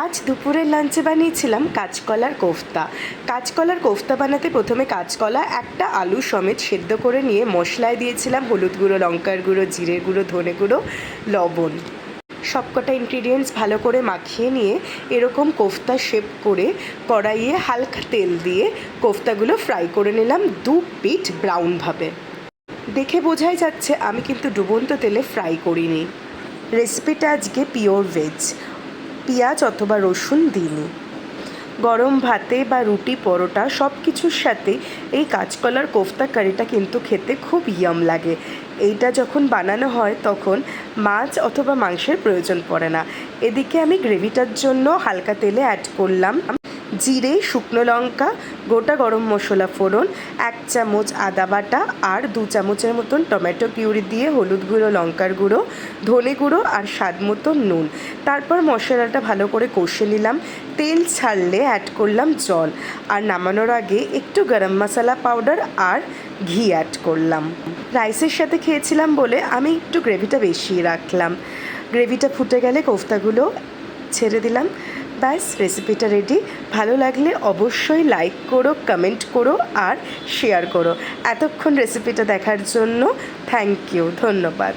আজ দুপুরের লাঞ্চে বানিয়েছিলাম কাঁচকলার কোফতা। কাঁচকলার কোফতা বানাতে প্রথমে কাঁচকলা একটা আলু সমেত সেদ্ধ করে নিয়ে মশলায় দিয়েছিলাম হলুদ গুঁড়ো, লঙ্কার গুঁড়ো, জিরের গুঁড়ো, ধনে গুঁড়ো, লবণ। সবকটা ইনগ্রিডিয়েন্টস ভালো করে মাখিয়ে নিয়ে এরকম কোফতা শেপ করে কড়াইয়ে হালকা তেল দিয়ে কোফতাগুলো ফ্রাই করে নিলাম দু পিঠ ব্রাউনভাবে। দেখে বোঝাই যাচ্ছে আমি কিন্তু ডুবন্ত তেলে ফ্রাই করিনি। রেসিপিটা আজকে পিওর ভেজ, পেঁয়াজ অথবা রসুন দিইনি। গরম ভাতে বা রুটি, পরোটা সব কিছুর সাথে এই কাঁচকলার কোফতা কারিটা কিন্তু খেতে খুব ইয়াম লাগে। এইটা যখন বানানো হয় তখন মাছ অথবা মাংসের প্রয়োজন পড়ে না। এদিকে আমি গ্রেভিটার জন্য হালকা তেলে অ্যাড করলাম জিরে, শুকনো লঙ্কা, গোটা গরম মশলা ফোড়ন, 1 চামচ আদা বাটা আর 2 চামচের মতন টমেটো পিউরি দিয়ে হলুদ গুঁড়ো, লঙ্কার গুঁড়ো, ধনে গুঁড়ো আর স্বাদ মতো নুন। তারপর মশলাটা ভালো করে কষে নিলাম। তেল ছাড়লে অ্যাড করলাম জল আর নামানোর আগে একটু গরম মশলা পাউডার আর ঘি অ্যাড করলাম। রাইসের সাথে খেয়েছিলাম বলে আমি একটু গ্রেভিটা বেশি রাখলাম। গ্রেভিটা ফুটে গেলে কোফতাগুলো ছেড়ে দিলাম। ব্যাস, রেসিপিটা রেডি। ভালো লাগলে অবশ্যই লাইক করো, কমেন্ট করো আর শেয়ার করো। এতক্ষণ রেসিপিটা দেখার জন্য থ্যাংক ইউ, ধন্যবাদ।